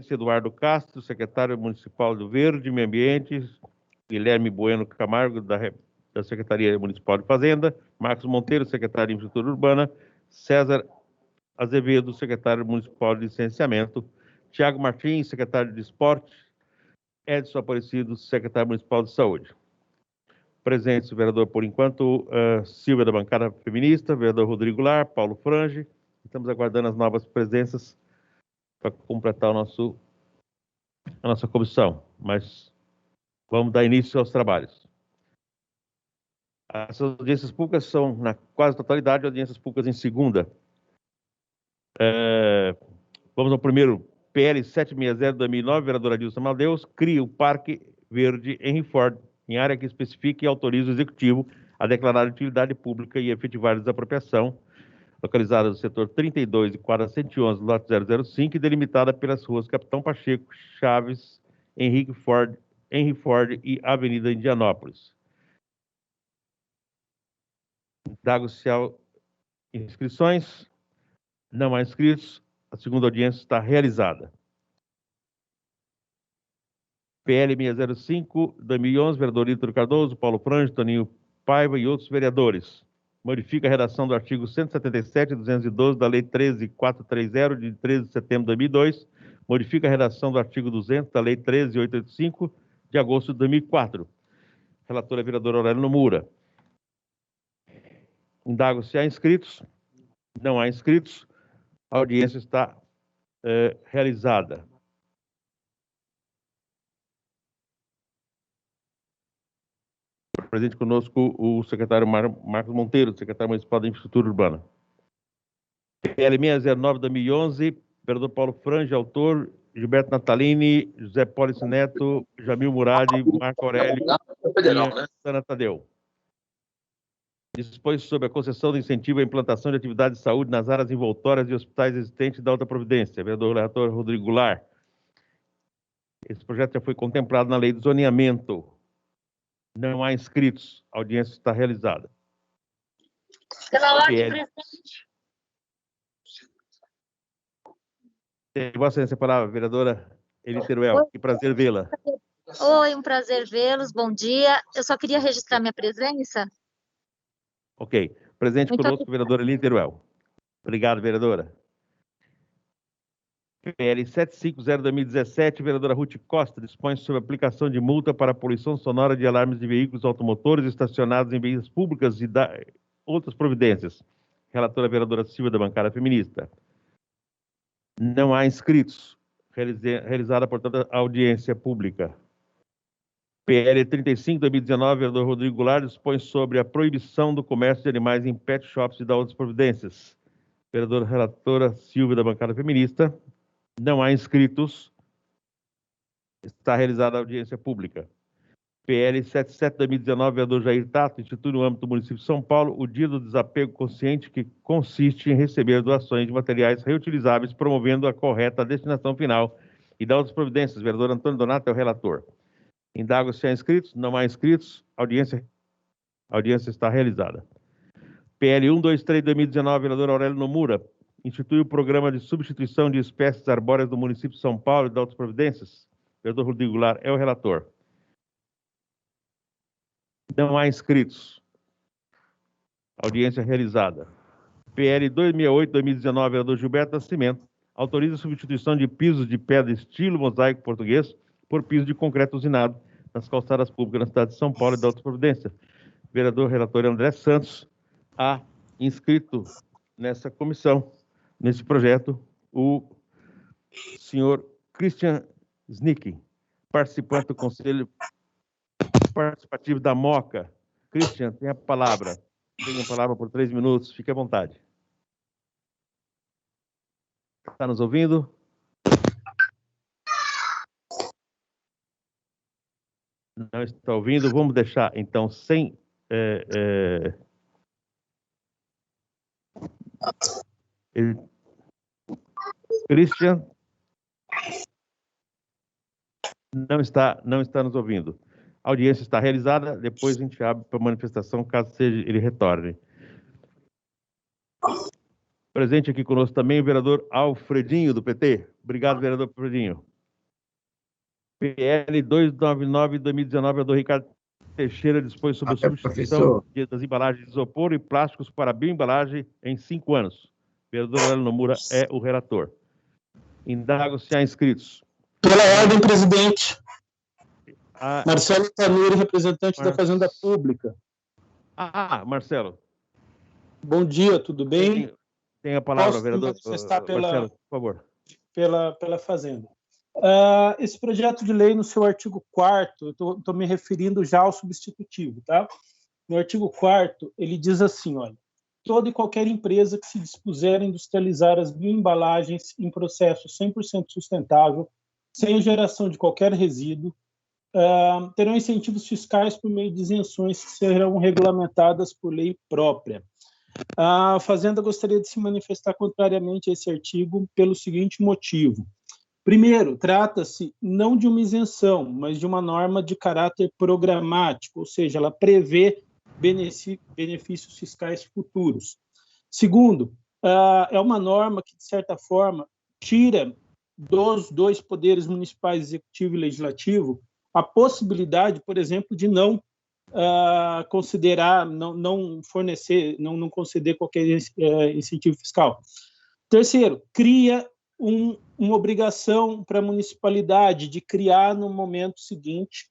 Eduardo Castro, secretário municipal do Verde, Meio Ambiente, Guilherme Bueno Camargo, da Secretaria Municipal de Fazenda, Marcos Monteiro, secretário de Infraestrutura Urbana, César Azevedo, secretário municipal de Licenciamento, Tiago Martins, secretário de Esporte, Edson Aparecido, secretário municipal de Saúde. Presentes, o vereador, por enquanto, Silvia, da bancada feminista, vereador Rodrigo Lar, Paulo Frange. Estamos aguardando as novas presenças para completar a nossa comissão, mas vamos dar início aos trabalhos. As audiências públicas são, na quase totalidade, audiências públicas em segunda. Vamos ao primeiro, PL 760-2009, vereadora Adilson Maldeus, cria o Parque Verde Henry Ford, em área que especifique e autoriza o Executivo a declarar utilidade pública e efetivar a desapropriação, localizada no setor 32 e quadra 111, lote 005, e delimitada pelas ruas Capitão Pacheco, Chaves, Henry Ford e Avenida Indianópolis. Indago se há inscrições. Não há inscritos. A segunda audiência está realizada. PL 605, 2011, vereador Ícaro Cardoso, Paulo Frange, Toninho Paiva e outros vereadores. Modifica a redação do artigo 177 e 212 da Lei 13.430, de 13 de setembro de 2002. Modifica a redação do artigo 200 da Lei 13.885, de agosto de 2004. Relator é vereador Aurélio Nomura. Indago se há inscritos. Não há inscritos. A audiência está realizada. Presente conosco o secretário Marcos Monteiro, secretário municipal de Infraestrutura Urbana. PL 609, 2011, vereador Paulo Frange, autor, Gilberto Natalini, José Pólice Neto, Jamil Murad, Marco Aurélio e Sana Tadeu. Dispõe sobre a concessão do incentivo à implantação de atividades de saúde nas áreas envoltórias de hospitais existentes da Alta Providência. Vereador relator Rodrigo Goulart. Esse projeto já foi contemplado na lei de zoneamento. Não há inscritos. A audiência está realizada. Pela ordem, presidente. Tem Vossa Excelência a palavra, vereadora Eli Teruel. Que prazer vê-la. Oi, um prazer vê-los. Bom dia. Eu só queria registrar minha presença. Ok. Presente Muito conosco, vereadora Eli Teruel. Obrigado, vereadora. PL 750-2017, vereadora Ruth Costa, dispõe sobre a aplicação de multa para a poluição sonora de alarmes de veículos automotores estacionados em vias públicas e outras providências. Relatora vereadora Silvia, da bancada feminista. Não há inscritos. Realizada, portanto, a audiência pública. PL 35-2019, vereador Rodrigo Goulart, dispõe sobre a proibição do comércio de animais em pet shops e da outras providências. Vereadora relatora Silvia, da bancada feminista. Não há inscritos. Está realizada a audiência pública. PL 77-2019, vereador Jair Tato, institui no âmbito do município de São Paulo o Dia do Desapego Consciente, que consiste em receber doações de materiais reutilizáveis, promovendo a correta destinação final e da outras providências. Vereador Antônio Donato é o relator. Indago se há inscritos. Não há inscritos. A audiência está realizada. PL 123-2019, vereador Aurélio Nomura, institui o programa de substituição de espécies arbóreas do município de São Paulo e de outras providências. Vereador Rodrigo Goulart é o relator. Não há inscritos. Audiência realizada. PL 268-2019, vereador Gilberto Nascimento, autoriza a substituição de pisos de pedra estilo mosaico português por piso de concreto usinado nas calçadas públicas na cidade de São Paulo e de outras providências. Vereador relator André Santos, há inscrito nessa comissão, nesse projeto, o senhor Christian Snick, participante do Conselho Participativo da MOCA. Christian, tem a palavra. Tem a palavra por 3 minutos, fique à vontade. Está nos ouvindo? Não está ouvindo? Vamos deixar, então, sem... Christian não está nos ouvindo. A audiência está realizada, depois a gente abre para manifestação, caso seja ele retorne. Presente aqui conosco também o vereador Alfredinho, do PT. Obrigado, vereador Alfredinho. PL 299/2019, vereador Ricardo Teixeira dispõe sobre a substituição das embalagens de isopor e plásticos para bioembalagem em 5 anos. Vereador Aurélio Nomura é o relator. Indago se há inscritos. Pela ordem, presidente. Marcelo Tanuri, representante da Fazenda Pública. Marcelo. Bom dia, tudo bem? Tem a palavra, Posso vereador manifestar Marcelo, por favor. Pela Fazenda. Esse projeto de lei, no seu artigo 4º, estou me referindo já ao substitutivo, tá? No artigo 4º, ele diz assim, olha, toda e qualquer empresa que se dispuser a industrializar as bioembalagens em processo 100% sustentável, sem geração de qualquer resíduo, terão incentivos fiscais por meio de isenções que serão regulamentadas por lei própria. A Fazenda gostaria de se manifestar contrariamente a esse artigo pelo seguinte motivo. Primeiro, trata-se não de uma isenção, mas de uma norma de caráter programático, ou seja, ela prevê benefícios fiscais futuros. Segundo, é uma norma que, de certa forma, tira dos dois poderes municipais, executivo e legislativo, a possibilidade, por exemplo, de não considerar, não fornecer, não conceder qualquer incentivo fiscal. Terceiro, cria uma obrigação para a municipalidade de criar no momento seguinte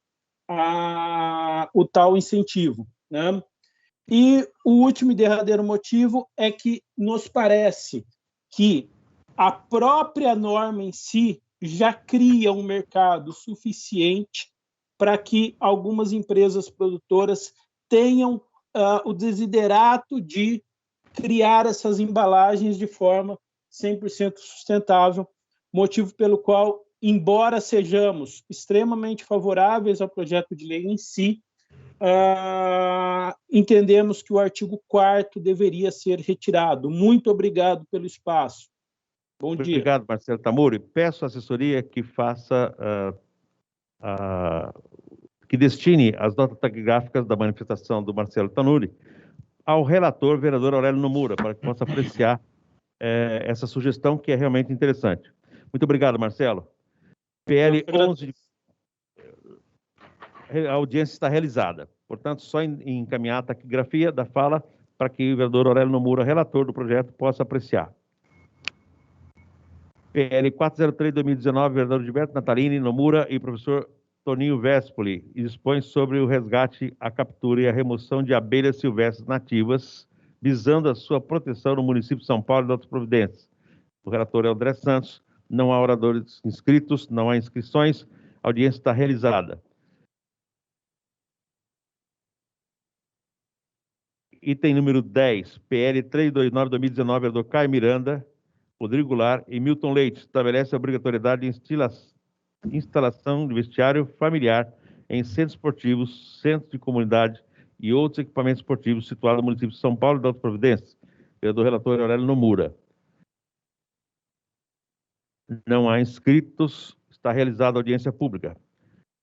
o tal incentivo, né? E o último e derradeiro motivo é que nos parece que a própria norma em si já cria um mercado suficiente para que algumas empresas produtoras tenham o desiderato de criar essas embalagens de forma 100% sustentável, motivo pelo qual, embora sejamos extremamente favoráveis ao projeto de lei em si, entendemos que o artigo 4º deveria ser retirado. Muito obrigado pelo espaço. Bom dia. Obrigado, Marcelo Tanuri. Peço à assessoria que faça, que destine as notas taquigráficas da manifestação do Marcelo Tanuri ao relator, vereador Aurélio Nomura, para que possa apreciar essa sugestão, que é realmente interessante. Muito obrigado, Marcelo. PL 11, a audiência está realizada. Portanto, só encaminhar a taquigrafia da fala para que o vereador Aurélio Nomura, relator do projeto, possa apreciar. PL 403/2019, vereador Gilberto Natalini, Nomura e professor Toninho Vespoli, e dispõe sobre o resgate, a captura e a remoção de abelhas silvestres nativas, visando a sua proteção no município de São Paulo e de outras providências. O relator é André Santos, não há oradores inscritos, não há inscrições, a audiência está realizada. Item número 10, PL 329/2019, vereador Caio Miranda, Rodrigo Goulart e Milton Leite, estabelece a obrigatoriedade de instalação de vestiário familiar em centros esportivos, centros de comunidade e outros equipamentos esportivos situados no município de São Paulo e de outras providências. Vereador relator Aurélio Nomura. Não há inscritos, está realizada a audiência pública.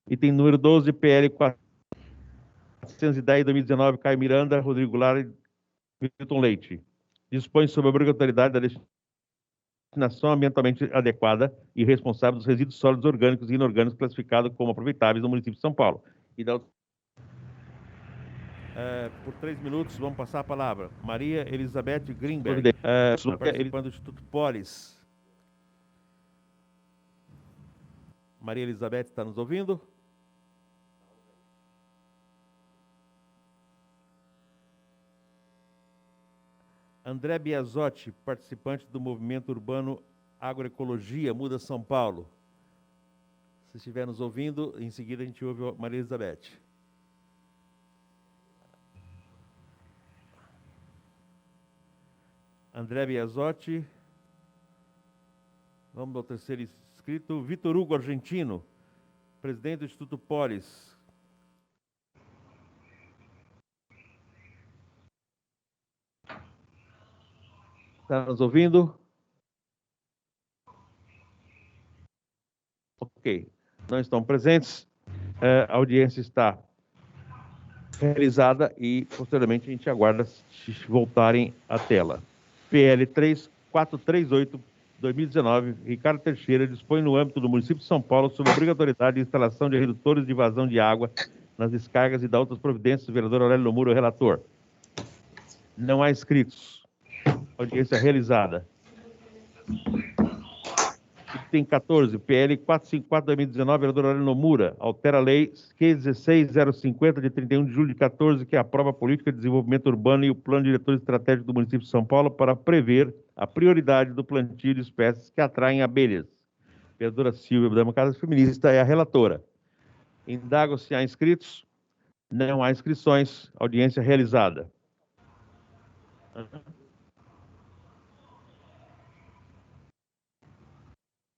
Item número 12, PL 410/2019, Caio Miranda, Rodrigo Goulart e Milton Leite. Dispõe sobre a obrigatoriedade da destinação ambientalmente adequada e responsável dos resíduos sólidos orgânicos e inorgânicos classificados como aproveitáveis no município de São Paulo. E por 3 minutos, vamos passar a palavra. Maria Elizabeth Greenberg, participando do Instituto Polis. Maria Elizabeth, está nos ouvindo? André Biasotti, participante do movimento urbano Agroecologia Muda São Paulo. Se estiver nos ouvindo, em seguida a gente ouve a Maria Elizabeth. André Biasotti. Vamos ao terceiro inscrito, Vitor Hugo Argentino, presidente do Instituto Polis. Está nos ouvindo? Ok. Não estão presentes. A audiência está realizada e, posteriormente, a gente aguarda se voltarem à tela. PL 3, 438/2019, Ricardo Teixeira dispõe no âmbito do município de São Paulo sobre a obrigatoriedade de instalação de redutores de vazão de água nas descargas e da outras providências. Vereador Aurélio Nomura, relator. Não há inscritos. Audiência realizada. Item 14, PL 454/2019, vereador Aurélio Nomura, altera a lei 16050 de 31 de julho de 14, que aprova a política de desenvolvimento urbano e o plano diretor estratégico do município de São Paulo para prever a prioridade do plantio de espécies que atraem abelhas. Vereadora Silvia, da bancada feminista, é a relatora. Indago se há inscritos. Não há inscrições. Audiência realizada.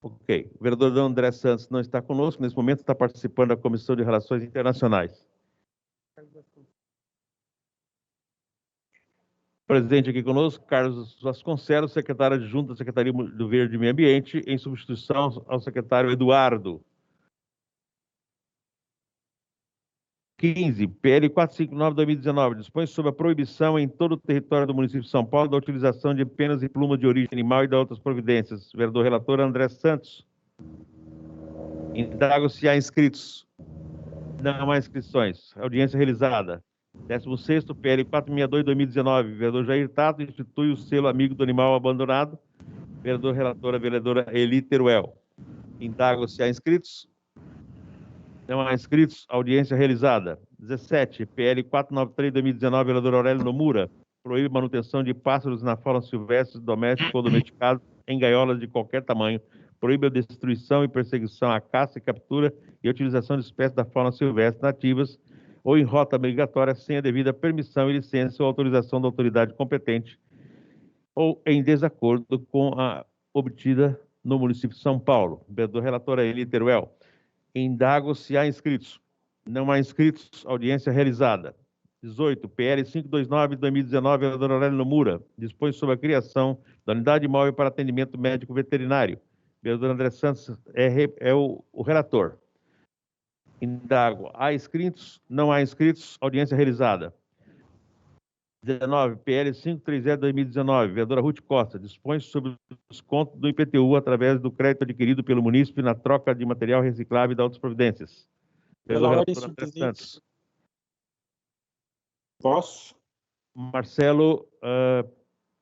Ok. O vereador André Santos não está conosco. Nesse momento está participando da Comissão de Relações Internacionais. Presente aqui conosco, Carlos Vasconcelos, secretário adjunto da Secretaria do Verde e Meio Ambiente, em substituição ao secretário Eduardo. 15, PL 459/2019, dispõe sobre a proibição em todo o território do município de São Paulo da utilização de penas e plumas de origem animal e de outras providências. Vereador relator André Santos. Indago se há inscritos. Não há inscrições. Audiência realizada. 16º, PL 462/2019, vereador Jair Tato institui o selo Amigo do Animal Abandonado. Vereador relatora, vereadora Eli Teruel. Indago se há inscritos. Não há inscritos. Audiência realizada. 17, PL 493/2019, vereador Aurélio Nomura, proíbe manutenção de pássaros na fauna silvestre, doméstica ou domesticado em gaiolas de qualquer tamanho, proíbe a destruição e perseguição à caça e captura e a utilização de espécies da fauna silvestre nativas ou em rota migratória sem a devida permissão e licença ou autorização da autoridade competente ou em desacordo com a obtida no município de São Paulo. Vereador relator Eli Teruel. Indago se há inscritos. Não há inscritos. Audiência realizada. 18, PL 529/2019, vereador Aurélio Nomura, dispõe sobre a criação da unidade móvel para atendimento médico veterinário. Vereador André Santos é o relator. Indago, há inscritos? Não há inscritos. Audiência realizada. 19, PL 530/2019, vereadora Ruth Costa, dispõe sobre o desconto do IPTU através do crédito adquirido pelo munícipe na troca de material reciclável e de outras providências. Pela ordem, senhor presidente. Posso? Marcelo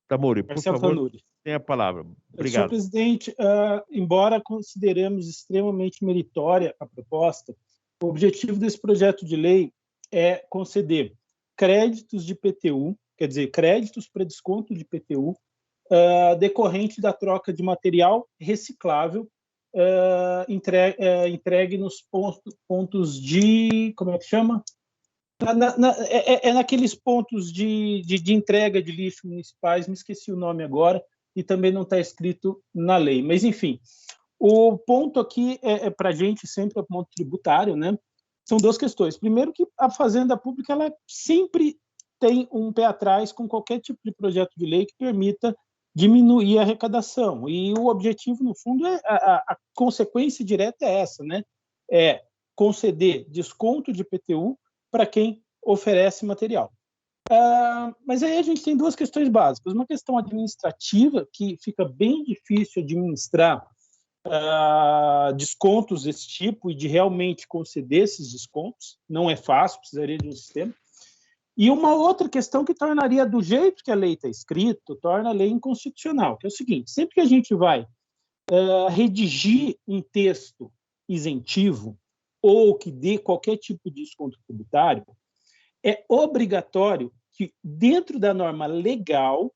Tamuri, por favor, Tanuri. tem a palavra. Obrigado. Senhor presidente, embora consideremos extremamente meritória a proposta, o objetivo desse projeto de lei é conceder créditos de IPTU, quer dizer, créditos para desconto de IPTU, decorrente da troca de material reciclável entregue nos pontos de... como é que chama? Naqueles pontos de entrega de lixo municipais, me esqueci o nome agora, e também não está escrito na lei. Mas, enfim, o ponto aqui para a gente sempre é o ponto tributário, né? São duas questões. Primeiro, que a Fazenda Pública ela sempre tem um pé atrás com qualquer tipo de projeto de lei que permita diminuir a arrecadação. E o objetivo, no fundo, a consequência direta é essa, né? É conceder desconto de IPTU para quem oferece material. Mas aí a gente tem duas questões básicas. Uma questão administrativa, que fica bem difícil administrar descontos desse tipo e de realmente conceder esses descontos. Não é fácil, precisaria de um sistema. E uma outra questão que tornaria, do jeito que a lei está escrita, torna a lei inconstitucional, que é o seguinte: sempre que a gente vai redigir um texto isentivo ou que dê qualquer tipo de desconto tributário, é obrigatório que, dentro da norma legal,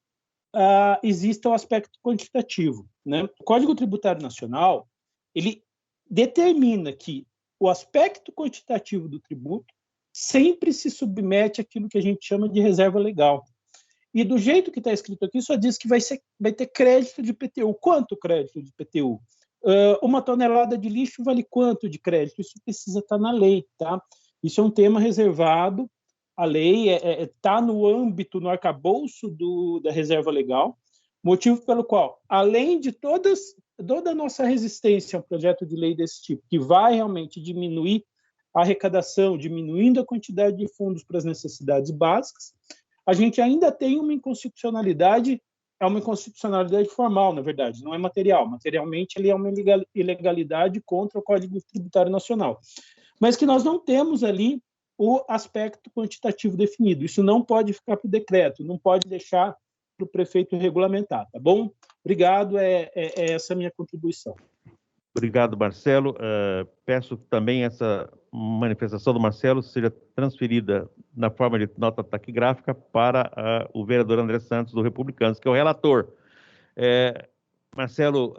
exista o aspecto quantitativo, né? O Código Tributário Nacional ele determina que o aspecto quantitativo do tributo sempre se submete àquilo que a gente chama de reserva legal. E do jeito que está escrito aqui, só diz que vai ter crédito de IPTU. Quanto crédito de IPTU? Uma tonelada de lixo vale quanto de crédito? Isso precisa estar na lei, tá? Isso é um tema reservado. A lei está no âmbito, no arcabouço da reserva legal, motivo pelo qual, além de toda a nossa resistência a um projeto de lei desse tipo, que vai realmente diminuir a arrecadação, diminuindo a quantidade de fundos para as necessidades básicas, a gente ainda tem uma inconstitucionalidade é uma inconstitucionalidade formal, na verdade, não é material. Materialmente, ele é uma ilegalidade contra o Código Tributário Nacional. Mas que nós não temos ali o aspecto quantitativo definido. Isso não pode ficar para o decreto, não pode deixar para o prefeito regulamentar, tá bom? Obrigado, é essa a minha contribuição. Obrigado, Marcelo. Peço que também essa manifestação do Marcelo seja transferida na forma de nota taquigráfica para o vereador André Santos, do Republicanos, que é o relator. Marcelo,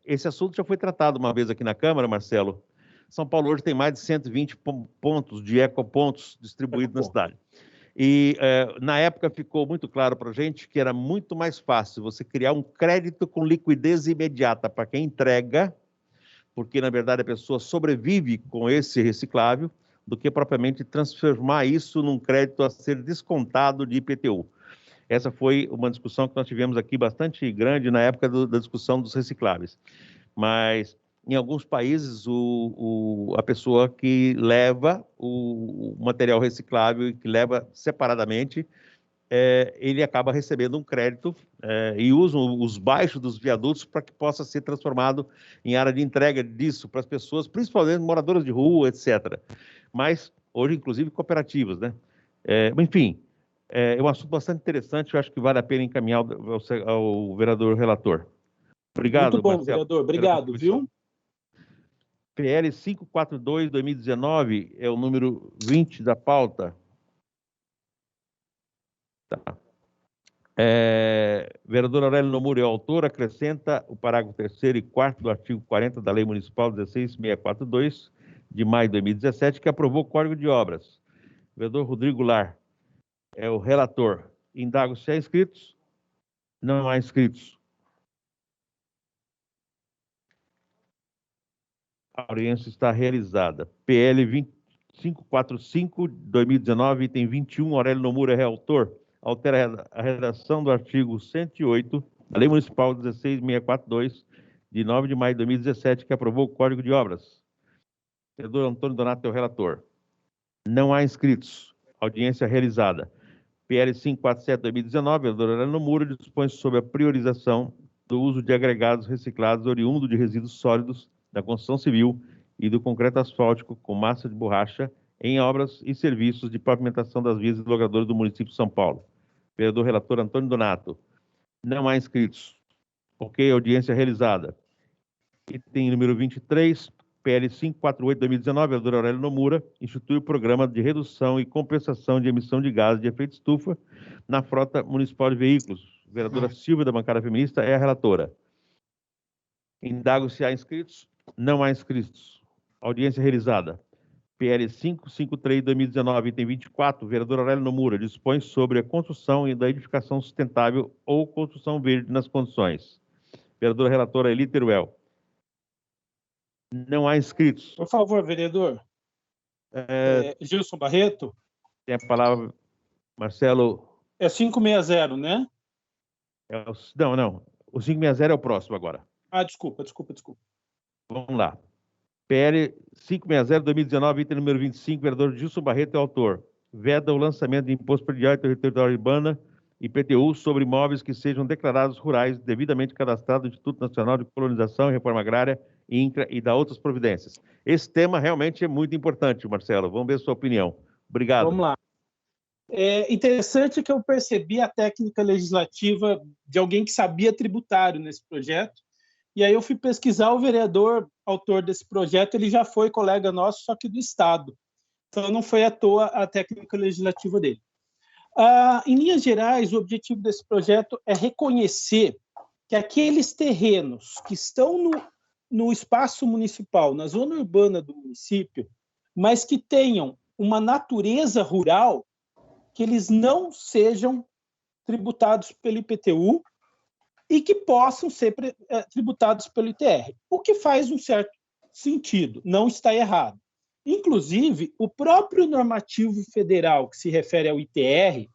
esse assunto já foi tratado uma vez aqui na Câmara, Marcelo. São Paulo hoje tem mais de 120 pontos de ecopontos distribuídos na cidade. E, na época, ficou muito claro para a gente que era muito mais fácil você criar um crédito com liquidez imediata para quem entrega, porque, na verdade, a pessoa sobrevive com esse reciclável, do que propriamente transformar isso num crédito a ser descontado de IPTU. Essa foi uma discussão que nós tivemos aqui bastante grande na época da discussão dos recicláveis. Mas, em alguns países, a pessoa que leva o material reciclável e que leva separadamente, ele acaba recebendo um crédito e usa os baixos dos viadutos para que possa ser transformado em área de entrega disso para as pessoas, principalmente moradoras de rua, etc. Mas, hoje, inclusive, cooperativas, né? Enfim, é um assunto bastante interessante, eu acho que vale a pena encaminhar ao vereador relator. Obrigado, muito bom, Marcelo, vereador. Obrigado, viu? PL 542/2019 é o número 20 da pauta. Tá. Vereador Aurélio Nomura é o autor, acrescenta o parágrafo 3º e 4º do artigo 40 da Lei Municipal 16642, de maio de 2017, que aprovou o Código de Obras. Vereador Rodrigo Lar é o relator. Indago se há inscritos. Não há inscritos. A audiência está realizada. PL 545/2019, item 21, Aurélio Nomura é relator. Altera a redação do artigo 108 da Lei Municipal 16642, de 9 de maio de 2017, que aprovou o Código de Obras. Vereador Antônio Donato é o relator. Não há inscritos. Audiência realizada. PL 547/2019, vereador Aurélio Nomura dispõe sobre a priorização do uso de agregados reciclados oriundo de resíduos sólidos da construção civil e do concreto asfáltico com massa de borracha em obras e serviços de pavimentação das vias e logradoras do município de São Paulo. Vereador relator Antônio Donato. Não há inscritos. Ok, audiência realizada. Item número 23, PL 548/2019, vereador Aurélio Nomura, institui o programa de redução e compensação de emissão de gases de efeito estufa na frota municipal de veículos. Vereadora Silvia, da bancada feminista, é a relatora. Indago se há inscritos. Não há inscritos. Audiência realizada. PL 553/2019, item 24, vereador Aurélio Nomura dispõe sobre a construção e da edificação sustentável ou construção verde nas condições. Vereadora relatora Eli Teruel. Não há inscritos. Por favor, vereador. Gilson Barreto. Tem a palavra, Marcelo. É 560, né? Não. O 560 é o próximo agora. Desculpa. Vamos lá. PL 560/2019, item número 25, vereador Gilson Barreto é o autor. Veda o lançamento de imposto predial e territorial urbana, IPTU, sobre imóveis que sejam declarados rurais, devidamente cadastrados no Instituto Nacional de Colonização e Reforma Agrária, INCRA, e da outras providências. Esse tema realmente é muito importante, Marcelo. Vamos ver a sua opinião. Obrigado. Vamos lá. É interessante que eu percebi a técnica legislativa de alguém que sabia tributário nesse projeto, e aí eu fui pesquisar o vereador autor desse projeto, ele já foi colega nosso, só que do Estado. Então, não foi à toa a técnica legislativa dele. Em linhas gerais, o objetivo desse projeto é reconhecer que aqueles terrenos que estão no espaço municipal, na zona urbana do município, mas que tenham uma natureza rural, que eles não sejam tributados pelo IPTU e que possam ser tributados pelo ITR, o que faz um certo sentido, não está errado. Inclusive, o próprio normativo federal que se refere ao ITR,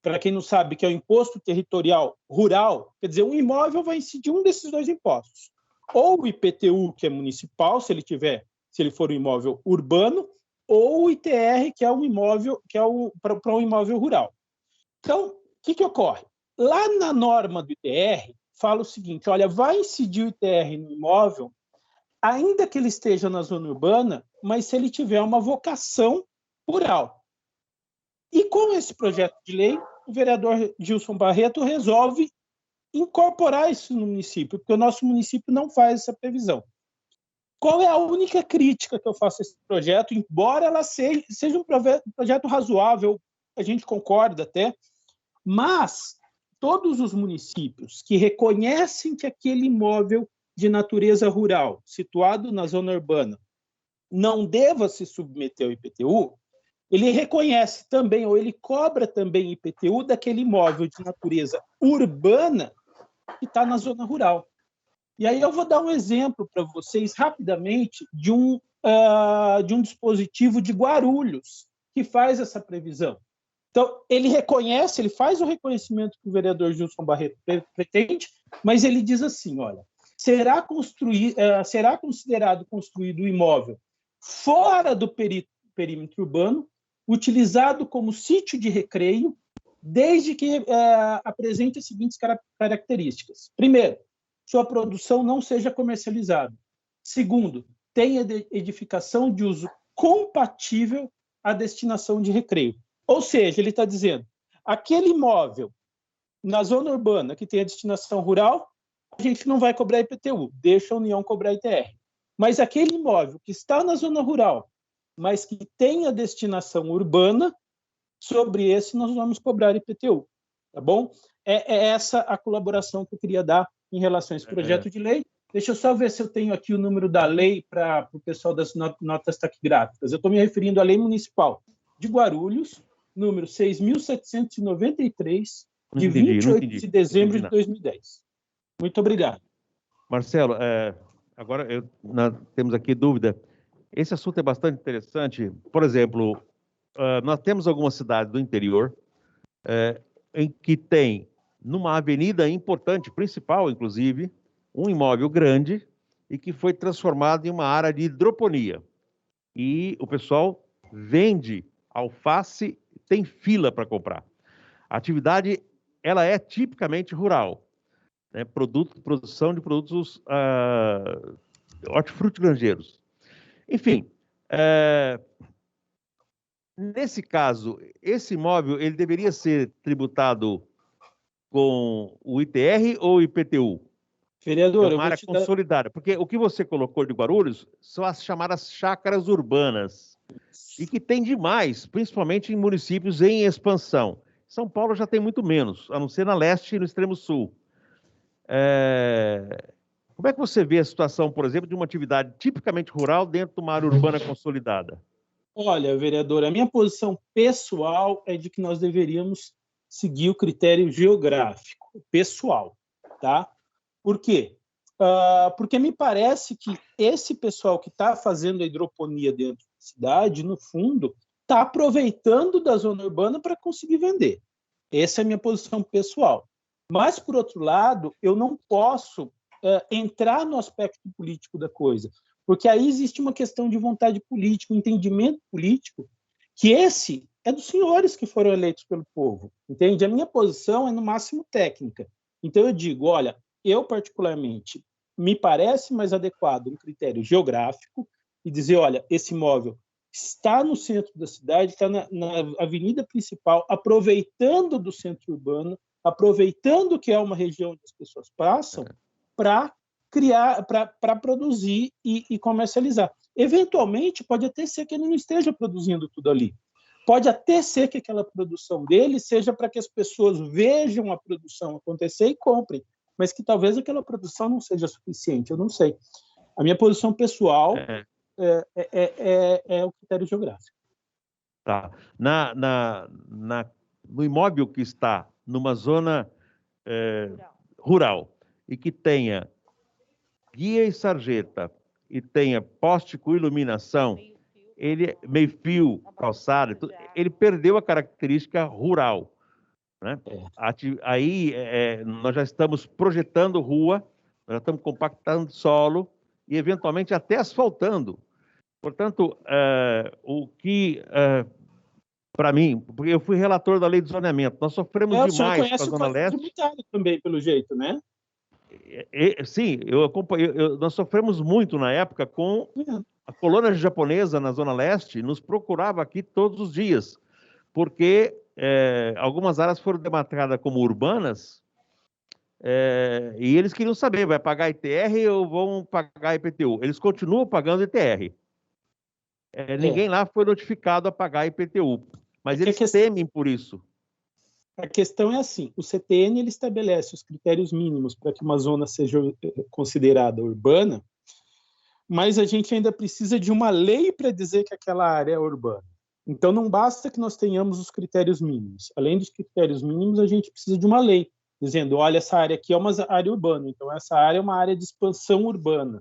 para quem não sabe, que é o Imposto Territorial Rural, quer dizer, um imóvel vai incidir um desses dois impostos. Ou o IPTU, que é municipal, se ele for um imóvel urbano, ou o ITR, que é um imóvel, para um imóvel rural. Então, o que ocorre? Lá na norma do ITR, fala o seguinte, olha, vai incidir o ITR no imóvel, ainda que ele esteja na zona urbana, mas se ele tiver uma vocação rural. E com esse projeto de lei, o vereador Gilson Barreto resolve incorporar isso no município, porque o nosso município não faz essa previsão. Qual é a única crítica que eu faço a esse projeto, embora ela seja um projeto razoável, a gente concorda até, mas todos os municípios que reconhecem que aquele imóvel de natureza rural, situado na zona urbana, não deva se submeter ao IPTU, ele reconhece também, ou ele cobra também IPTU daquele imóvel de natureza urbana que está na zona rural. E aí eu vou dar um exemplo para vocês, rapidamente, de um dispositivo de Guarulhos, que faz essa previsão. Então, ele reconhece, ele faz o reconhecimento que o vereador Gilson Barreto pretende, mas ele diz assim, olha, será considerado construído o imóvel fora do perímetro urbano, utilizado como sítio de recreio, desde que apresente as seguintes características. Primeiro, sua produção não seja comercializada. Segundo, tenha edificação de uso compatível à destinação de recreio. Ou seja, ele está dizendo, aquele imóvel na zona urbana que tem a destinação rural, a gente não vai cobrar IPTU, deixa a União cobrar ITR. Mas aquele imóvel que está na zona rural, mas que tem a destinação urbana, sobre esse nós vamos cobrar IPTU. Tá bom? É essa a colaboração que eu queria dar em relação a esse projeto de lei. Deixa eu só ver se eu tenho aqui o número da lei para o pessoal das notas taquigráficas. Eu estou me referindo à Lei Municipal de Guarulhos, número 6.793, de 28 de dezembro de 2010. Muito obrigado. Marcelo, agora temos aqui dúvida. Esse assunto é bastante interessante. Por exemplo, nós temos algumas cidades do interior em que tem, numa avenida importante, principal, inclusive, um imóvel grande e que foi transformado em uma área de hidroponia. E o pessoal vende alface, tem fila para comprar. A atividade, ela é tipicamente rural, né? Produção de produtos hortifrutigranjeiros. Enfim, nesse caso, esse imóvel, ele deveria ser tributado com o ITR ou IPTU? Vereador, é uma área consolidada, porque o que você colocou de Guarulhos são as chamadas chácaras urbanas, e que tem demais, principalmente em municípios em expansão. São Paulo já tem muito menos, a não ser na leste e no extremo sul. Como é que você vê a situação, por exemplo, de uma atividade tipicamente rural dentro de uma área urbana consolidada? Olha, vereador, a minha posição pessoal é de que nós deveríamos seguir o critério geográfico, pessoal, tá? Por quê? Porque me parece que esse pessoal que está fazendo a hidroponia dentro da cidade, no fundo, está aproveitando da zona urbana para conseguir vender. Essa é a minha posição pessoal. Mas, por outro lado, eu não posso entrar no aspecto político da coisa, porque aí existe uma questão de vontade política, um entendimento político, que esse é dos senhores que foram eleitos pelo povo, entende? A minha posição é, no máximo, técnica. Então, eu digo, olha, eu, particularmente, me parece mais adequado um critério geográfico e dizer, olha, esse imóvel está no centro da cidade, está na avenida principal, aproveitando do centro urbano, aproveitando que é uma região onde as pessoas passam, para criar, para produzir e comercializar. Eventualmente, pode até ser que ele não esteja produzindo tudo ali. Pode até ser que aquela produção dele seja para que as pessoas vejam a produção acontecer e comprem, mas que talvez aquela produção não seja suficiente, eu não sei. A minha posição pessoal é o critério geográfico. Tá. No imóvel que está numa zona rural e que tenha guia e sarjeta e tenha poste com iluminação, meio-fio, calçada, ele perdeu a característica rural, né? Aí nós já estamos projetando rua, nós já estamos compactando solo e eventualmente até asfaltando. Portanto, o que para mim, porque eu fui relator da lei de zoneamento, nós sofremos O senhor demais com a conhece o Zona Código Leste. Tributário também, pelo jeito, né? Sim, eu acompanhei, nós sofremos muito na época com a colônia japonesa na Zona Leste, nos procurava aqui todos os dias, porque algumas áreas foram demarcadas como urbanas, e eles queriam saber, vai pagar ITR ou vão pagar IPTU? Eles continuam pagando ITR. Ninguém lá foi notificado a pagar IPTU, mas eles temem por isso. A questão é assim, o CTN ele estabelece os critérios mínimos para que uma zona seja considerada urbana, mas a gente ainda precisa de uma lei para dizer que aquela área é urbana. Então não basta que nós tenhamos os critérios mínimos. Além dos critérios mínimos, a gente precisa de uma lei, dizendo, olha, essa área aqui é uma área urbana, então essa área é uma área de expansão urbana.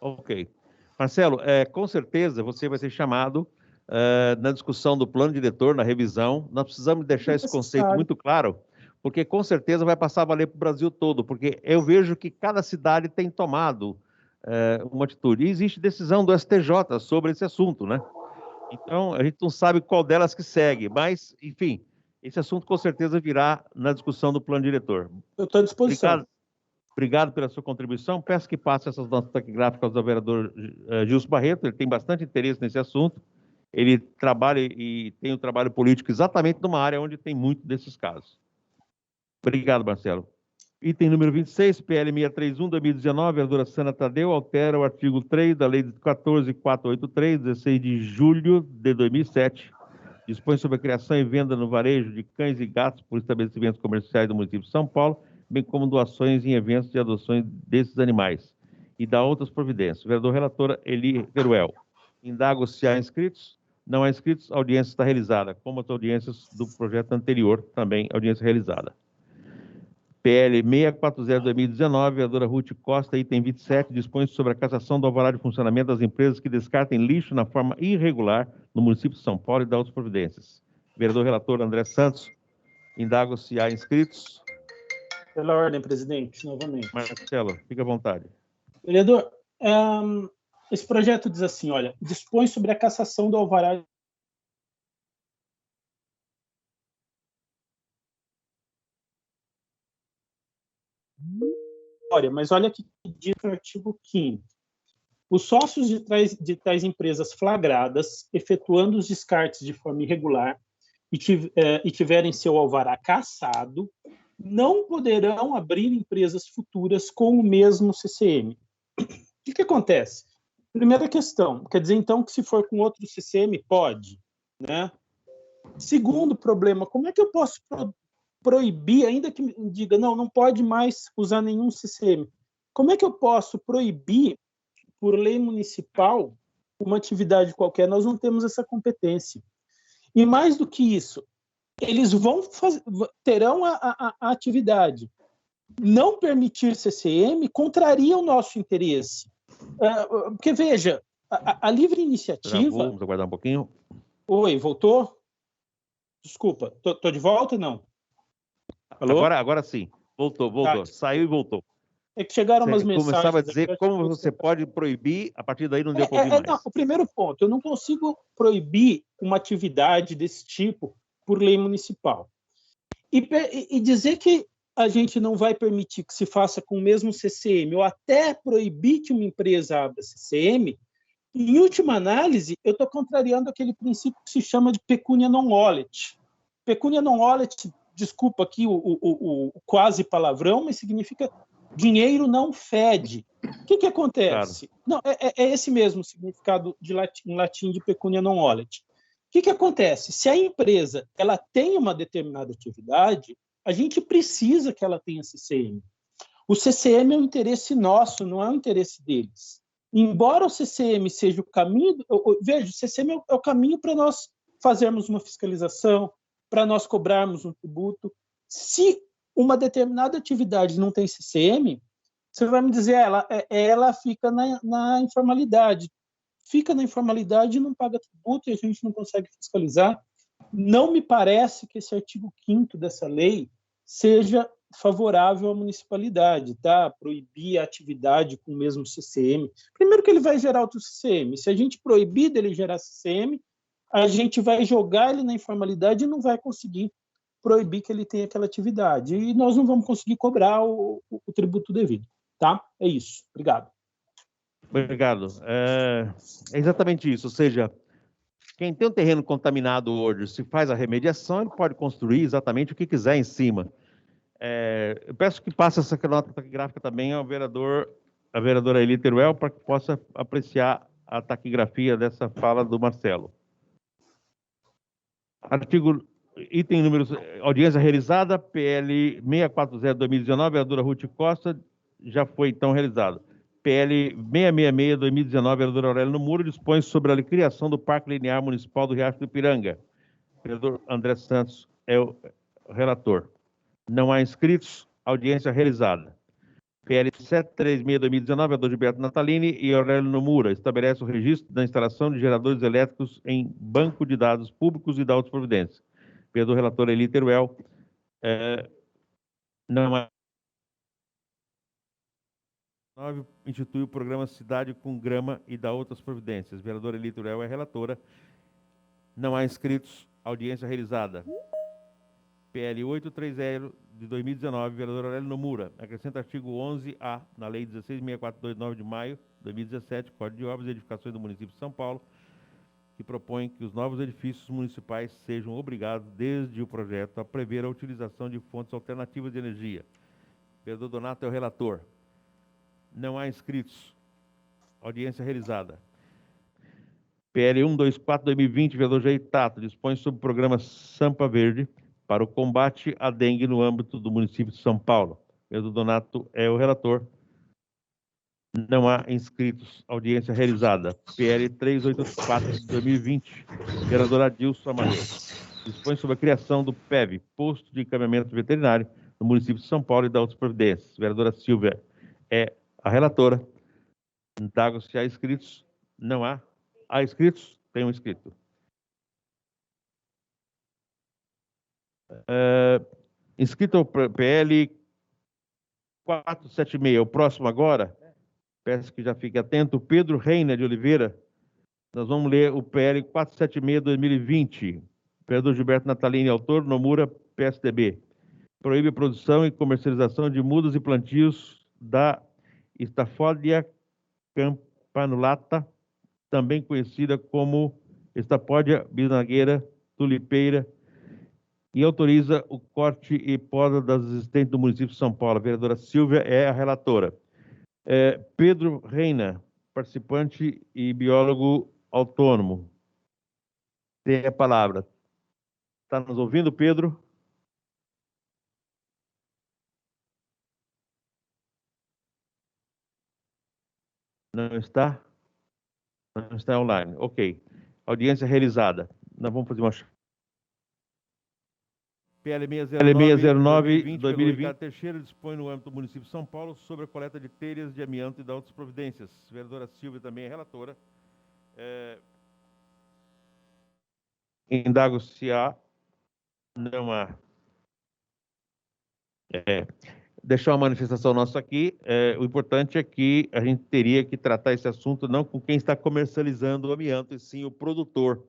Ok. Marcelo, com certeza você vai ser chamado na discussão do plano diretor, na revisão. Nós precisamos deixar esse conceito muito claro, porque com certeza vai passar a valer para o Brasil todo, porque eu vejo que cada cidade tem tomado uma atitude. E existe decisão do STJ sobre esse assunto, né? Então, a gente não sabe qual delas que segue, mas, enfim, esse assunto com certeza virá na discussão do plano diretor. Eu estou à disposição. Obrigado pela sua contribuição. Peço que passe essas notas taquigráficas ao vereador Gilson Barreto. Ele tem bastante interesse nesse assunto. Ele trabalha e tem um trabalho político exatamente numa área onde tem muito desses casos. Obrigado, Marcelo. Item número 26, PL 631/2019, vereadora Sandra Tadeu, altera o artigo 3 da Lei 14.483, 16 de julho de 2007. Dispõe sobre a criação e venda no varejo de cães e gatos por estabelecimentos comerciais do município de São Paulo, bem como doações em eventos de adoções desses animais, e dá outras providências. Vereador relatora Eli Teruel. Indago se há inscritos. Não há inscritos, a audiência está realizada, como as audiências do projeto anterior, também audiência realizada. PL 640/2019, vereadora Ruth Costa, item 27, dispõe sobre a cassação do alvará de funcionamento das empresas que descartem lixo na forma irregular no município de São Paulo e dá outras providências. Vereador relator André Santos. Indago se há inscritos. Pela ordem, presidente, novamente. Marcelo, fica à vontade. Vereador, esse projeto diz assim, olha, dispõe sobre a cassação do alvará mas olha que diz no artigo 5º. Os sócios de tais empresas flagradas, efetuando os descartes de forma irregular e tiverem seu alvará cassado, não poderão abrir empresas futuras com o mesmo CCM. O que acontece? Primeira questão, quer dizer, então, que se for com outro CCM, pode, né? Segundo problema, como é que eu posso proibir, ainda que me diga, não pode mais usar nenhum CCM, como é que eu posso proibir, por lei municipal, uma atividade qualquer? Nós não temos essa competência. E mais do que isso, eles terão a atividade. Não permitir CCM contraria o nosso interesse. Porque, veja, a livre iniciativa... Vamos aguardar um pouquinho. Oi, voltou? Desculpa, tô de volta ou não? Alô? Agora sim, voltou. Tá. Saiu e voltou. É que chegaram umas mensagens... Começava a dizer como você pode proibir, a partir daí não deu para ouvir mais. Não, o primeiro ponto, eu não consigo proibir uma atividade desse tipo por lei municipal. E dizer que a gente não vai permitir que se faça com o mesmo CCM, ou até proibir que uma empresa abra CCM, em última análise, eu estou contrariando aquele princípio que se chama de pecúnia non olet. Pecúnia non olet, desculpa aqui o quase palavrão, mas significa dinheiro não fede. O que acontece? Claro. Não, é esse mesmo significado em latim de pecúnia non olet. O que acontece? Se a empresa ela tem uma determinada atividade, a gente precisa que ela tenha CCM. O CCM é um interesse nosso, não é um interesse deles. Embora o CCM seja o caminho... Veja, o CCM é o caminho para nós fazermos uma fiscalização, para nós cobrarmos um tributo. Se uma determinada atividade não tem CCM, você vai me dizer, ela fica na informalidade. Fica na informalidade e não paga tributo e a gente não consegue fiscalizar. Não me parece que esse artigo 5º dessa lei seja favorável à municipalidade, tá? Proibir a atividade com o mesmo CCM. Primeiro que ele vai gerar outro CCM. Se a gente proibir dele gerar CCM, a gente vai jogar ele na informalidade e não vai conseguir proibir que ele tenha aquela atividade. E nós não vamos conseguir cobrar o tributo devido. Tá? É isso. Obrigado. Obrigado. É exatamente isso. Ou seja, quem tem um terreno contaminado hoje, se faz a remediação, ele pode construir exatamente o que quiser em cima. Eu peço que passe essa nota taquigráfica também a vereadora Eli Teruel, para que possa apreciar a taquigrafia dessa fala do Marcelo. Item número, audiência realizada, PL 640/2019, vereadora Ruth Costa, já foi então realizado. PL 666/2019, vereador Aurélio Nomura, dispõe sobre a criação do Parque Linear Municipal do Riacho do Ipiranga. Vereador André Santos é o relator. Não há inscritos, audiência realizada. PL 736/2019, vereador Gilberto Natalini e Aurélio Nomura, estabelece o registro da instalação de geradores elétricos em banco de dados públicos e da outras providências. Vereador relator Eli Teruel, não há. Institui o programa Cidade com Grama e dá outras providências. Vereadora Eli Teruel é relatora. Não há inscritos, audiência realizada. PL 830 de 2019, vereador Aurélio Nomura, acrescenta artigo 11A na Lei 16.642/9 de maio de 2017, Código de Obras e Edificações do Município de São Paulo, que propõe que os novos edifícios municipais sejam obrigados, desde o projeto, a prever a utilização de fontes alternativas de energia. Vereador Donato é o relator. Não há inscritos. Audiência realizada. PL 124/2020, vereador Jair Tato, dispõe sobre o programa Sampa Verde para o combate à dengue no âmbito do município de São Paulo. Vereador Donato é o relator. Não há inscritos. Audiência realizada. PL 384/2020, vereador Adilson Amarelo, dispõe sobre a criação do PEV, Posto de Encaminhamento Veterinário, no município de São Paulo e da outras providências. Vereadora Silvia é a relatora. Indago se há inscritos. Não há. Há inscritos? Tem um inscrito. Inscrito ao PL 476, o próximo agora, peço que já fique atento, Pedro Reina de Oliveira. Nós vamos ler o PL 476/2020. Vereador Gilberto Natalini, autor, Nomura, PSDB. Proíbe a produção e comercialização de mudas e plantios da Staphylococcus campanulata, também conhecida como Staphylococcus bisnagueira tulipeira, e autoriza o corte e poda das existentes do município de São Paulo. A vereadora Silvia é a relatora. Pedro Reina, participante e biólogo autônomo, tem a palavra. Está nos ouvindo, Pedro? Não está? Não está online. Ok. Audiência realizada. Nós vamos fazer uma... PL 609/2020, Teixeira dispõe no âmbito do município de São Paulo sobre a coleta de telhas de amianto e da outras providências. A vereadora Silvia também é relatora. Indago se há. Não há. Deixar uma manifestação nossa aqui. O importante é que a gente teria que tratar esse assunto não com quem está comercializando o amianto, e sim o produtor,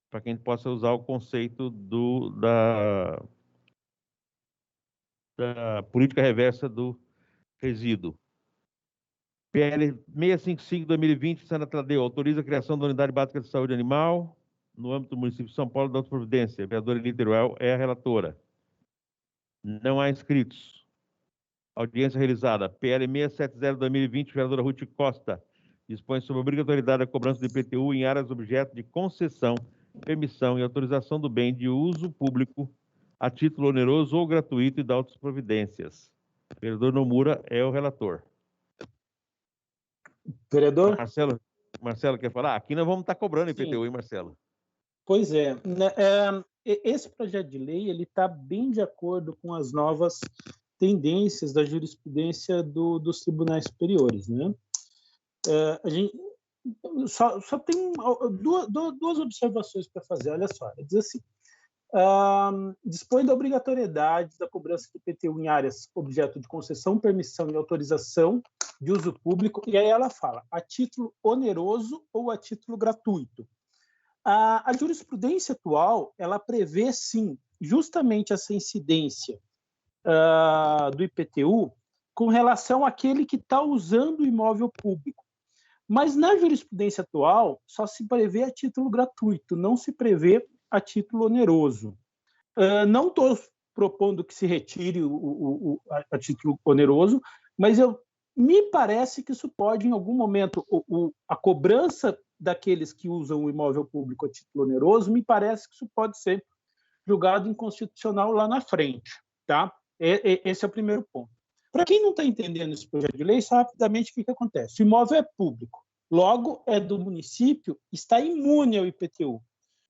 para que a gente possa usar o conceito da política reversa do resíduo. PL 655/2020, Sandra Tadeu, autoriza a criação da Unidade Básica de Saúde Animal no âmbito do município de São Paulo e da outra providência. A vereadora Eli Teruel é a relatora. Não há inscritos. Audiência realizada. PL 670/2020, vereadora Ruth Costa, dispõe sobre a obrigatoriedade da cobrança de IPTU em áreas objeto de concessão, permissão e autorização do bem de uso público a título oneroso ou gratuito e da outras providências. O vereador Nomura é o relator. Vereador? Marcelo quer falar? Aqui nós vamos estar cobrando IPTU, Sim. hein, Marcelo? Pois é. Esse projeto de lei está bem de acordo com as novas tendências da jurisprudência dos tribunais superiores, né? A gente só tem duas observações para fazer. Olha só, diz assim: dispõe da obrigatoriedade da cobrança de IPTU em áreas objeto de concessão, permissão e autorização de uso público, e aí ela fala a título oneroso ou a título gratuito. A jurisprudência atual, ela prevê, sim, justamente essa incidência do IPTU com relação àquele que está usando o imóvel público. Mas na jurisprudência atual, só se prevê a título gratuito, não se prevê a título oneroso. Não estou propondo que se retire a título oneroso, mas me parece que isso pode, em algum momento, a cobrança daqueles que usam o imóvel público a título oneroso, me parece que isso pode ser julgado inconstitucional lá na frente. Tá? Esse é o primeiro ponto. Para quem não está entendendo esse projeto de lei, sabe rapidamente o que acontece. O imóvel é público, logo é do município, está imune ao IPTU.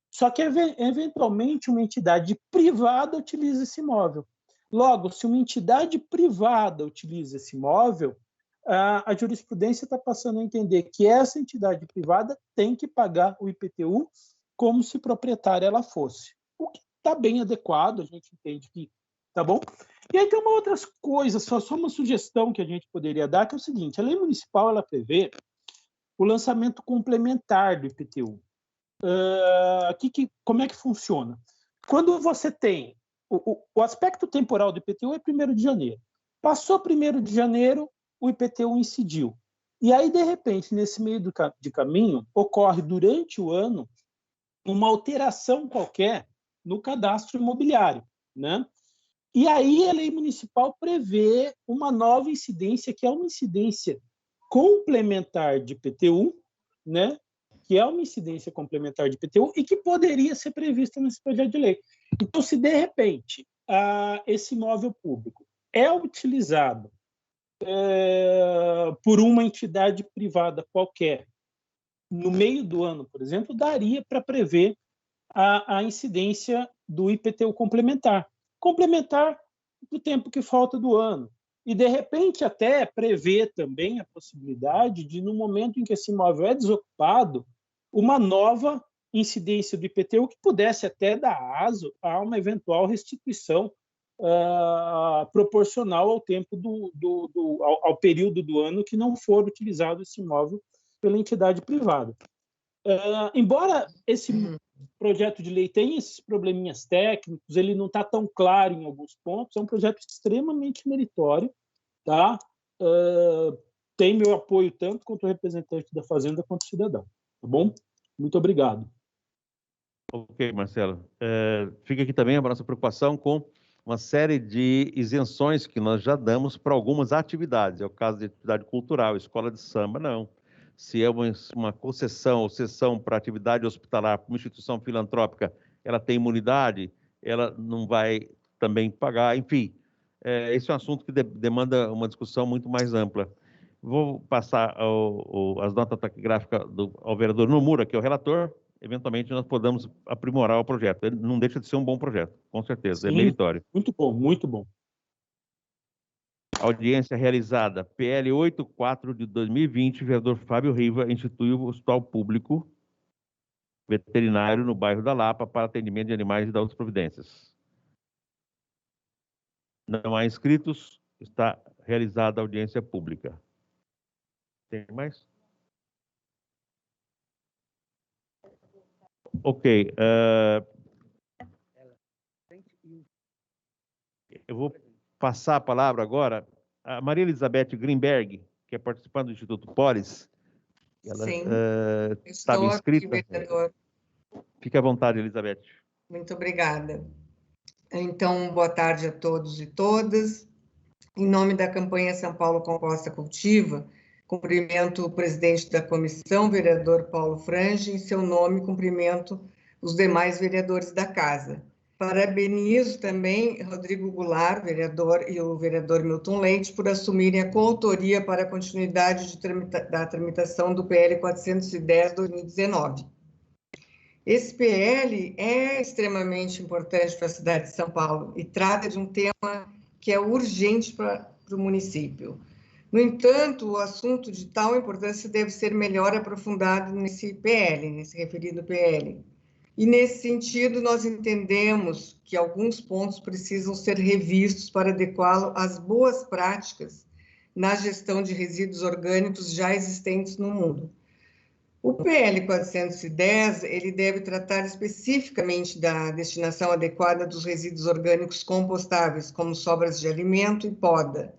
Só que, eventualmente, uma entidade privada utiliza esse imóvel. Logo, se uma entidade privada utiliza esse imóvel, a jurisprudência está passando a entender que essa entidade privada tem que pagar o IPTU como se proprietária ela fosse. O que está bem adequado, a gente entende que tá bom? E aí tem uma outra coisa, só uma sugestão que a gente poderia dar, que é o seguinte: a lei municipal ela prevê o lançamento complementar do IPTU. Como é que funciona? Quando você tem o aspecto temporal do IPTU é 1º de janeiro. Passou 1º de janeiro, o IPTU incidiu. E aí, de repente, nesse meio de caminho, ocorre durante o ano uma alteração qualquer no cadastro imobiliário, né? E aí a lei municipal prevê uma nova incidência, que é uma incidência complementar de IPTU, né? Que é uma incidência complementar de IPTU e que poderia ser prevista nesse projeto de lei. Então, se de repente esse imóvel público é utilizado por uma entidade privada qualquer, no meio do ano, por exemplo, daria para prever a incidência do IPTU complementar do tempo que falta do ano. E, de repente, até prever também a possibilidade de, no momento em que esse imóvel é desocupado, uma nova incidência do IPTU que pudesse até dar aso a uma eventual restituição proporcional ao tempo ao período do ano que não for utilizado esse imóvel pela entidade privada. Embora esse projeto de lei tenha esses probleminhas técnicos, ele não está tão claro em alguns pontos, é um projeto extremamente meritório, tá? Tem meu apoio tanto quanto representante da Fazenda quanto cidadão, tá bom? Muito obrigado. Ok, Marcelo. Fica aqui também a nossa preocupação com uma série de isenções que nós já damos para algumas atividades. É o caso de atividade cultural, escola de samba, não. Se é uma concessão ou cessão para atividade hospitalar para uma instituição filantrópica, ela tem imunidade, ela não vai também pagar, enfim. Esse é um assunto que demanda uma discussão muito mais ampla. Vou passar as notas taquigráficas ao vereador Nomura, que é o relator. Eventualmente nós podemos aprimorar o projeto. Ele não deixa de ser um bom projeto, com certeza. Sim, é meritório. Muito bom, muito bom. Audiência realizada. PL 84 de 2020, vereador Fábio Riva instituiu o hospital público veterinário no bairro da Lapa para atendimento de animais e da outras providências. Não há inscritos, está realizada a audiência pública. Tem mais? Ok. Eu vou passar a palavra agora a Maria Elizabeth Greenberg, que é participante do Instituto Polis. Ela estava inscrita. Aqui, vereador. Fique à vontade, Elizabeth. Muito obrigada. Então, boa tarde a todos e todas. Em nome da campanha São Paulo Composta Cultiva, cumprimento o presidente da comissão, vereador Paulo Frange, em seu nome, cumprimento os demais vereadores da casa. Parabenizo também Rodrigo Goulart, vereador, e o vereador Milton Leite por assumirem a coautoria para a continuidade da tramitação do PL 410/2019. Esse PL é extremamente importante para a cidade de São Paulo e trata de um tema que é urgente para o município. No entanto, o assunto de tal importância deve ser melhor aprofundado nesse PL, nesse referido PL. E, nesse sentido, nós entendemos que alguns pontos precisam ser revistos para adequá-lo às boas práticas na gestão de resíduos orgânicos já existentes no mundo. O PL 410, ele deve tratar especificamente da destinação adequada dos resíduos orgânicos compostáveis, como sobras de alimento e poda.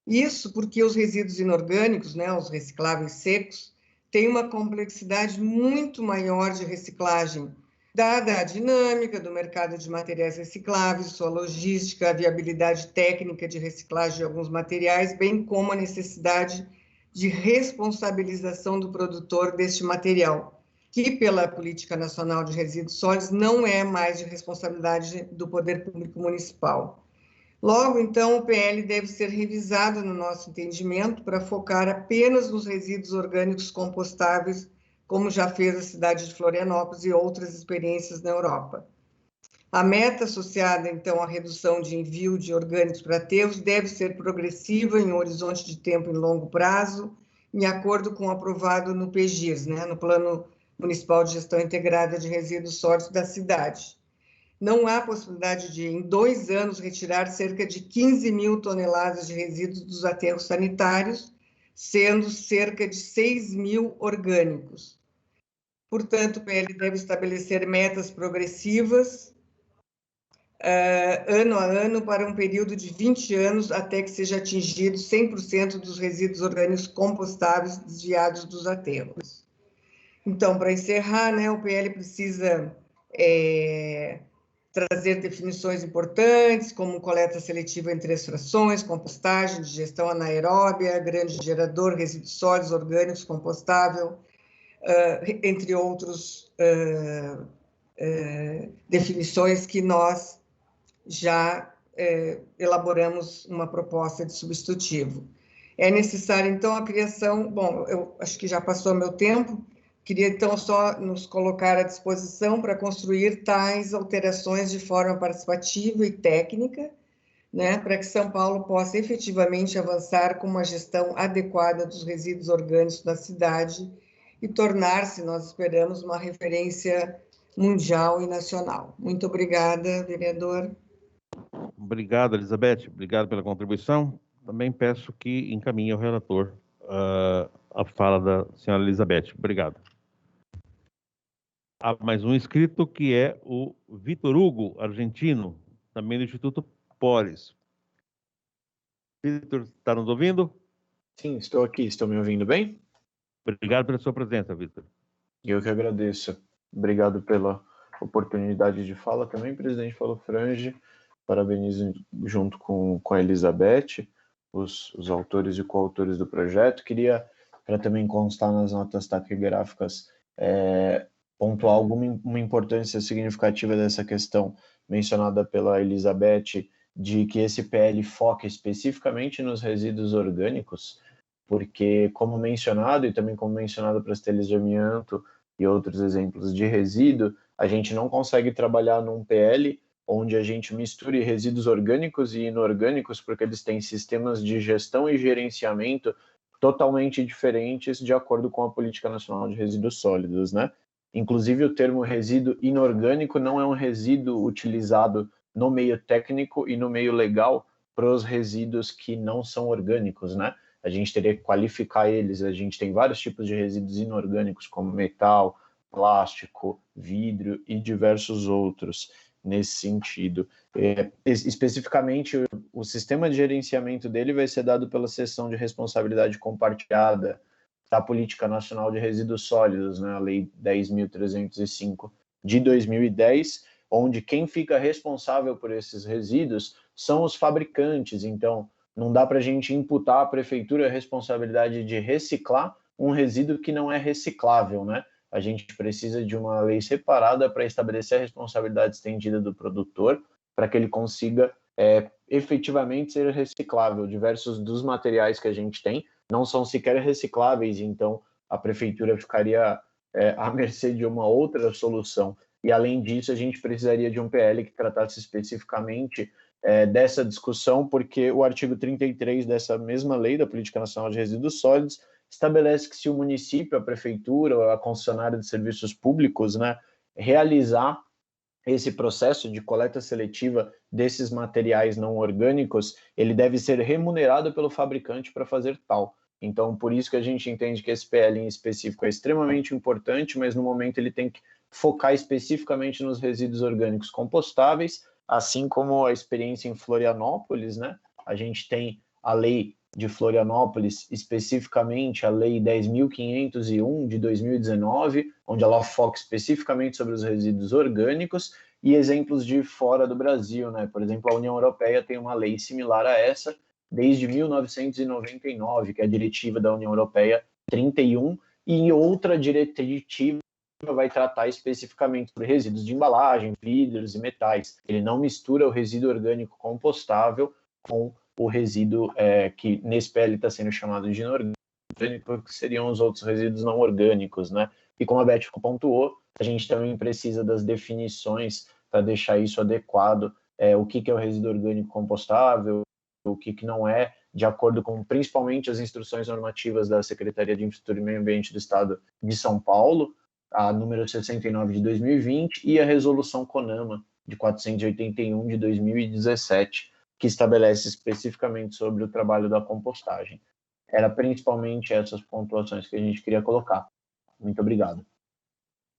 Isso porque os resíduos inorgânicos, né, os recicláveis secos, têm uma complexidade muito maior de reciclagem, dada a dinâmica do mercado de materiais recicláveis, sua logística, a viabilidade técnica de reciclagem de alguns materiais, bem como a necessidade de responsabilização do produtor deste material, que pela Política Nacional de Resíduos Sólidos não é mais de responsabilidade do Poder Público Municipal. Logo, então, o PL deve ser revisado no nosso entendimento para focar apenas nos resíduos orgânicos compostáveis, como já fez a cidade de Florianópolis e outras experiências na Europa. A meta associada, então, à redução de envio de orgânicos para aterros deve ser progressiva em um horizonte de tempo em longo prazo, em acordo com o aprovado no PGIRS, né, no Plano Municipal de Gestão Integrada de Resíduos Sólidos da cidade. Não há possibilidade de, em 2 anos, retirar cerca de 15 mil toneladas de resíduos dos aterros sanitários, sendo cerca de 6 mil orgânicos. Portanto, o PL deve estabelecer metas progressivas, ano a ano, para um período de 20 anos, até que seja atingido 100% dos resíduos orgânicos compostáveis desviados dos aterros. Então, para encerrar, né, o PL precisa trazer definições importantes, como coleta seletiva em 3 frações, compostagem, digestão anaeróbia, grande gerador, resíduos sólidos, orgânicos, compostável, entre outros definições que nós já elaboramos uma proposta de substitutivo. É necessário, então, a criação... Bom, eu acho que já passou meu tempo, queria, então, só nos colocar à disposição para construir tais alterações de forma participativa e técnica, né, para que São Paulo possa efetivamente avançar com uma gestão adequada dos resíduos orgânicos da cidade e tornar-se, nós esperamos, uma referência mundial e nacional. Muito obrigada, vereador. Obrigado, Elizabeth. Obrigado pela contribuição. Também peço que encaminhe ao relator a fala da senhora Elizabeth. Obrigado. Há mais um inscrito, que é o Vitor Hugo, argentino, também do Instituto Polis. Vitor, está nos ouvindo? Sim, estou aqui. Estão me ouvindo bem? Obrigado pela sua presença, Vitor. Eu que agradeço. Obrigado pela oportunidade de fala também, presidente Paulo Frange. Parabenizo junto com a Elizabeth, os autores e coautores do projeto. Queria, para também constar nas notas taquigráficas, pontuar uma importância significativa dessa questão mencionada pela Elizabeth, de que esse PL foca especificamente nos resíduos orgânicos, porque, como mencionado, e também como mencionado para as telhas de amianto e outros exemplos de resíduo, a gente não consegue trabalhar num PL onde a gente misture resíduos orgânicos e inorgânicos, porque eles têm sistemas de gestão e gerenciamento totalmente diferentes de acordo com a Política Nacional de Resíduos Sólidos, né? Inclusive, o termo resíduo inorgânico não é um resíduo utilizado no meio técnico e no meio legal para os resíduos que não são orgânicos, né? A gente teria que qualificar eles. A gente tem vários tipos de resíduos inorgânicos, como metal, plástico, vidro e diversos outros nesse sentido. Especificamente, o sistema de gerenciamento dele vai ser dado pela seção de responsabilidade compartilhada da Política Nacional de Resíduos Sólidos, né, a Lei 10.305 de 2010, onde quem fica responsável por esses resíduos são os fabricantes. Então, não dá para a gente imputar à prefeitura a responsabilidade de reciclar um resíduo que não é reciclável, né? A gente precisa de uma lei separada para estabelecer a responsabilidade estendida do produtor, para que ele consiga efetivamente ser reciclável. Diversos dos materiais que a gente tem não são sequer recicláveis, então a prefeitura ficaria à mercê de uma outra solução. E, além disso, a gente precisaria de um PL que tratasse especificamente dessa discussão, porque o artigo 33 dessa mesma lei, da Política Nacional de Resíduos Sólidos, estabelece que se o município, a prefeitura ou a concessionária de serviços públicos, né, realizar esse processo de coleta seletiva desses materiais não orgânicos, ele deve ser remunerado pelo fabricante para fazer tal. Então, por isso que a gente entende que esse PL em específico é extremamente importante, mas no momento ele tem que focar especificamente nos resíduos orgânicos compostáveis, assim como a experiência em Florianópolis, né? A gente tem a lei de Florianópolis, especificamente a lei 10.501 de 2019, onde ela foca especificamente sobre os resíduos orgânicos, e exemplos de fora do Brasil, né? Por exemplo, a União Europeia tem uma lei similar a essa desde 1999, que é a diretiva da União Europeia 31, e outra diretiva vai tratar especificamente sobre resíduos de embalagem, vidros e metais. Ele não mistura o resíduo orgânico compostável com o resíduo que nesse PL está sendo chamado de inorgânico, que seriam os outros resíduos não orgânicos, né? E como a Beth pontuou, a gente também precisa das definições para deixar isso adequado, o que é o resíduo orgânico compostável, o que não é, de acordo com principalmente as instruções normativas da Secretaria de Infraestrutura e Meio Ambiente do Estado de São Paulo, a número 69 de 2020, e a resolução CONAMA de 481 de 2017, que estabelece especificamente sobre o trabalho da compostagem. Era principalmente essas pontuações que a gente queria colocar. Muito obrigado.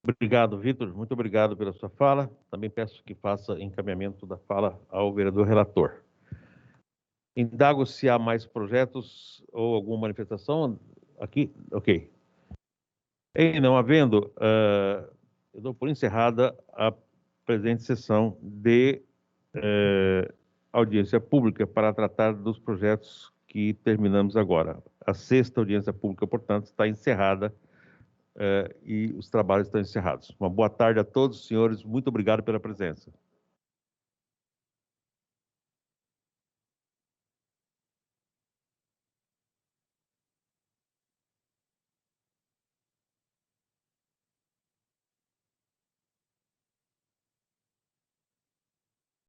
Obrigado, Vitor. Muito obrigado pela sua fala. Também peço que faça encaminhamento da fala ao vereador relator. Indago se há mais projetos ou alguma manifestação aqui. Ok. Em não havendo, eu dou por encerrada a presente sessão de audiência pública para tratar dos projetos que terminamos agora. A sexta audiência pública, portanto, está encerrada e os trabalhos estão encerrados. Uma boa tarde a todos, senhores. Muito obrigado pela presença.